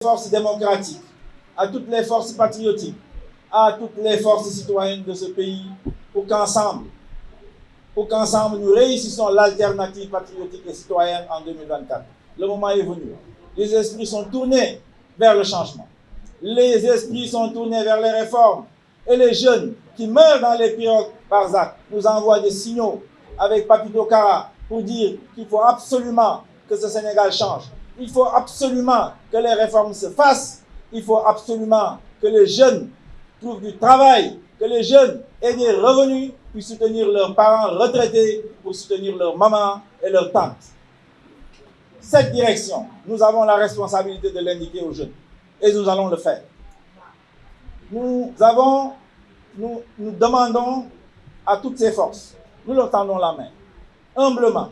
forces démocratiques, à toutes les forces patriotiques, à toutes les forces citoyennes de ce pays pour qu'ensemble nous réussissons l'alternative patriotique et citoyenne en 2024. Le moment est venu. Les esprits sont tournés vers le changement. Les esprits sont tournés vers les réformes. Et les jeunes qui meurent dans les pirogues Barzac nous envoient des signaux avec Papito Kara pour dire qu'il faut absolument que ce Sénégal change. Il faut absolument que les réformes se fassent. Il faut absolument que les jeunes trouvent du travail, que les jeunes aient des revenus pour soutenir leurs parents retraités, pour soutenir leurs mamans et leurs tantes. Cette direction, nous avons la responsabilité de l'indiquer aux jeunes. Et nous allons le faire. Nous demandons à toutes ces forces, nous leur tendons la main, humblement,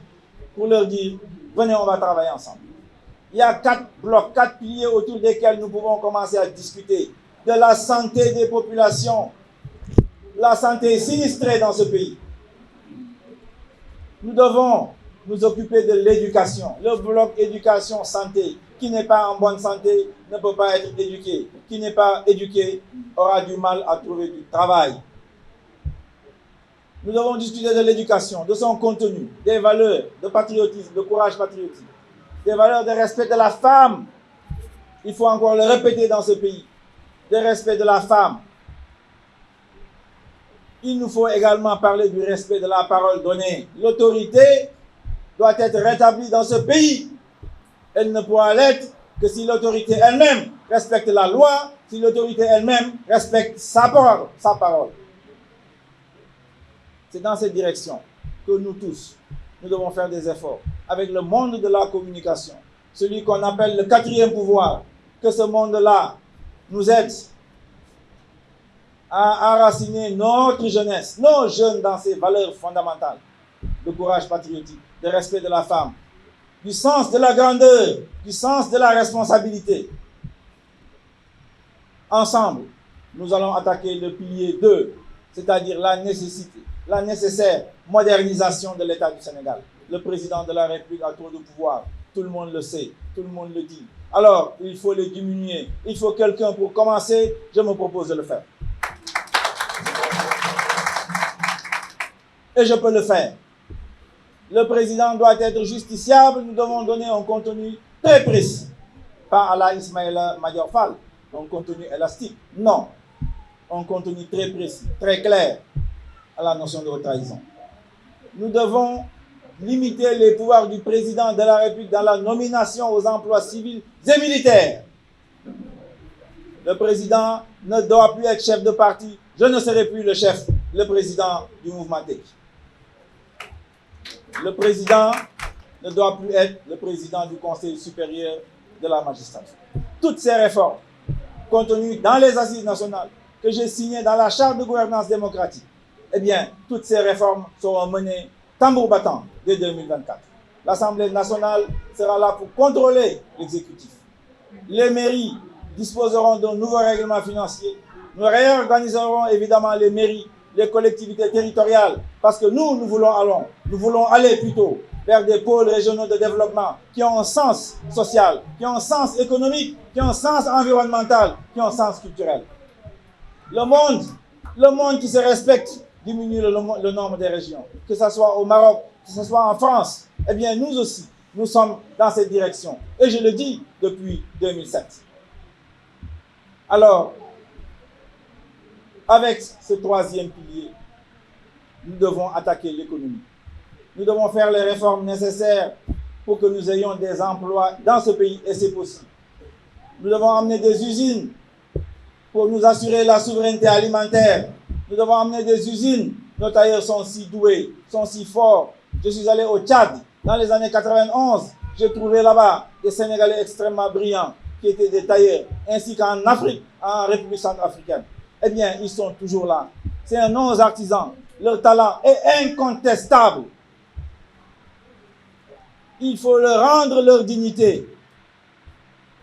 pour leur dire, venez, on va travailler ensemble. Il y a 4 blocs, 4 piliers autour desquels nous pouvons commencer à discuter de la santé des populations, la santé sinistrée dans ce pays. Nous devons nous occuper de l'éducation. Le bloc éducation-santé, qui n'est pas en bonne santé, ne peut pas être éduqué. Qui n'est pas éduqué aura du mal à trouver du travail. Nous devons discuter de l'éducation, de son contenu, des valeurs de patriotisme, de courage patriotique, des valeurs de respect de la femme. Il faut encore le répéter dans ce pays. De respect de la femme. Il nous faut également parler du respect de la parole donnée. L'autorité doit être rétablie dans ce pays. Elle ne pourra l'être que si l'autorité elle-même respecte la loi, si l'autorité elle-même respecte sa parole. C'est dans cette direction que nous tous, nous devons faire des efforts avec le monde de la communication, celui qu'on appelle le 4e pouvoir, que ce monde-là nous aide à enraciner notre jeunesse, nos jeunes dans ces valeurs fondamentales de courage patriotique, de respect de la femme, du sens de la grandeur, du sens de la responsabilité. Ensemble, nous allons attaquer le pilier 2, c'est-à-dire la nécessaire modernisation de l'État du Sénégal. Le président de la République a trop de pouvoir, tout le monde le sait, tout le monde le dit. Alors, il faut le diminuer. Il faut quelqu'un pour commencer. Je me propose de le faire. Et je peux le faire. Le président doit être justiciable. Nous devons donner un contenu très précis. Pas à la Ismaïla Madior Fall, un contenu élastique. Non. Un contenu très précis, très clair à la notion de trahison. Nous devons limiter les pouvoirs du président de la République dans la nomination aux emplois civils et militaires. Le président ne doit plus être chef de parti. Je ne serai plus le président du mouvement TEC. Le président ne doit plus être le président du Conseil supérieur de la magistrature. Toutes ces réformes contenues dans les assises nationales que j'ai signées dans la charte de gouvernance démocratique, eh bien, toutes ces réformes seront menées tambour battant dès 2024. L'Assemblée nationale sera là pour contrôler l'exécutif. Les mairies disposeront d'un nouveau règlement financier. Nous réorganiserons évidemment les mairies, les collectivités territoriales, parce que nous voulons aller plutôt vers des pôles régionaux de développement qui ont un sens social, qui ont un sens économique, qui ont un sens environnemental, qui ont un sens culturel. Le monde qui se respecte diminue le nombre des régions, que ce soit au Maroc, que ce soit en France. Eh bien, nous aussi, nous sommes dans cette direction. Et je le dis depuis 2007. Alors, avec ce 3e pilier, nous devons attaquer l'économie. Nous devons faire les réformes nécessaires pour que nous ayons des emplois dans ce pays, et c'est possible. Nous devons amener des usines pour nous assurer la souveraineté alimentaire. Nous devons amener des usines. Nos tailleurs sont si doués, sont si forts. Je suis allé au Tchad dans les années 91. J'ai trouvé là-bas des Sénégalais extrêmement brillants qui étaient des tailleurs, ainsi qu'en Afrique, en République centrafricaine. Eh bien, ils sont toujours là. C'est un nom aux artisans. Leur talent est incontestable. Il faut leur rendre leur dignité.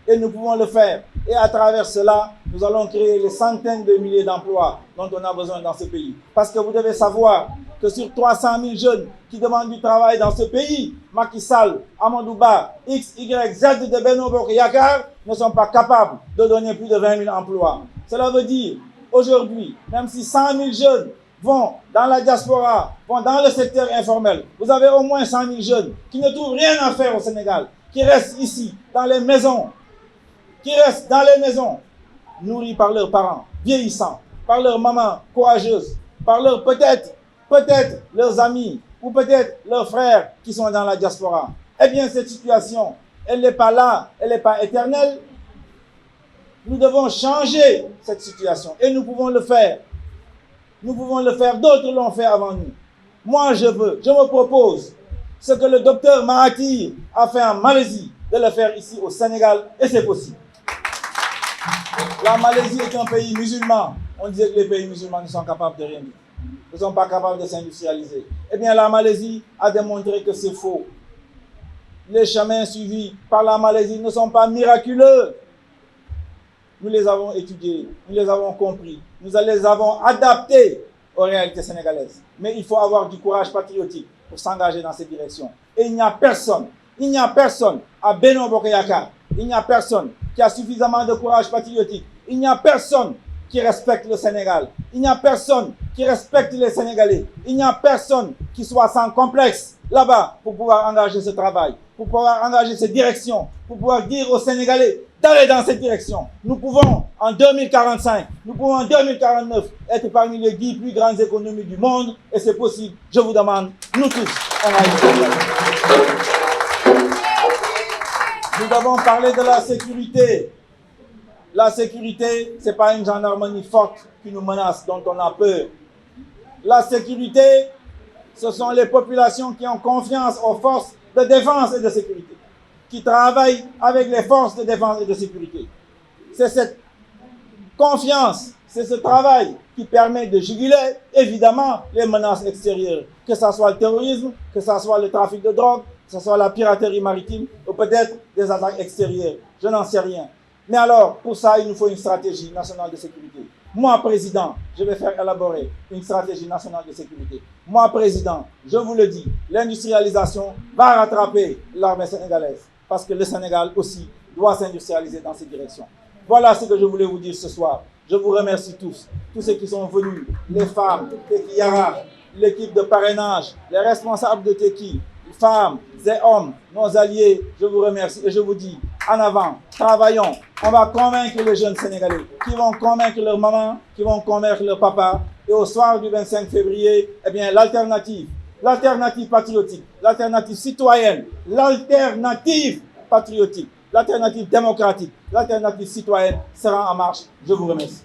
Et nous pouvons le faire. Et à travers cela, nous allons créer les centaines de milliers d'emplois dont on a besoin dans ce pays. Parce que vous devez savoir que sur 300 000 jeunes qui demandent du travail dans ce pays, Macky Sall, Amadou Ba, X, Y, Z de Benno Bokk Yakaar, ne sont pas capables de donner plus de 20 000 emplois. Cela veut dire, aujourd'hui, même si 100 000 jeunes vont dans la diaspora, vont dans le secteur informel, vous avez au moins 100 000 jeunes qui ne trouvent rien à faire au Sénégal, qui restent ici, dans les maisons, nourris par leurs parents, vieillissants, par leurs mamans courageuses, par leurs peut-être leurs amis, ou peut-être leurs frères qui sont dans la diaspora. Eh bien, cette situation, elle n'est pas là, elle n'est pas éternelle. Nous devons changer cette situation et nous pouvons le faire. Nous pouvons le faire, d'autres l'ont fait avant nous. Moi, je me propose ce que le docteur Mahathir a fait en Malaisie, de le faire ici au Sénégal, et c'est possible. La Malaisie est un pays musulman. On disait que les pays musulmans ne sont capables de rien dire. Ils ne sont pas capables de s'industrialiser. Eh bien, la Malaisie a démontré que c'est faux. Les chemins suivis par la Malaisie ne sont pas miraculeux. Nous les avons étudiés, nous les avons compris, nous les avons adaptés aux réalités sénégalaises. Mais il faut avoir du courage patriotique pour s'engager dans cette direction. Et il n'y a personne à Benno Bokk Yakaar, il n'y a personne qui a suffisamment de courage patriotique, il n'y a personne qui respecte le Sénégal, il n'y a personne qui respecte les Sénégalais, il n'y a personne qui soit sans complexe là-bas pour pouvoir engager ce travail, pour pouvoir engager cette direction, pour pouvoir dire aux Sénégalais d'aller dans cette direction. Nous pouvons en 2045, nous pouvons en 2049 être parmi les 10 plus grandes économies du monde et c'est possible. Je vous demande, nous tous, on va y faire. Nous devons parler de la sécurité. La sécurité, ce n'est pas une gendarmerie forte qui nous menace, dont on a peur. La sécurité, ce sont les populations qui ont confiance aux forces de défense et de sécurité, qui travaillent avec les forces de défense et de sécurité. C'est cette confiance, c'est ce travail qui permet de juguler, évidemment, les menaces extérieures, que ce soit le terrorisme, que ce soit le trafic de drogue, que ce soit la piraterie maritime, ou peut-être des attaques extérieures. Je n'en sais rien. Mais alors, pour ça, il nous faut une stratégie nationale de sécurité. Moi, président, je vais faire élaborer une stratégie nationale de sécurité. Moi, président, je vous le dis, l'industrialisation va rattraper l'armée sénégalaise. Parce que le Sénégal aussi doit s'industrialiser dans cette direction. Voilà ce que je voulais vous dire ce soir. Je vous remercie tous ceux qui sont venus, les femmes, Teki Yara, l'équipe de parrainage, les responsables de Teki, femmes et hommes, nos alliés, je vous remercie et je vous dis, en avant, travaillons. On va convaincre les jeunes Sénégalais, qui vont convaincre leur maman, qui vont convaincre leur papa. Et au soir du 25 février, eh bien, l'alternative patriotique, l'alternative citoyenne, l'alternative patriotique, l'alternative démocratique, l'alternative citoyenne sera en marche. Je vous remercie.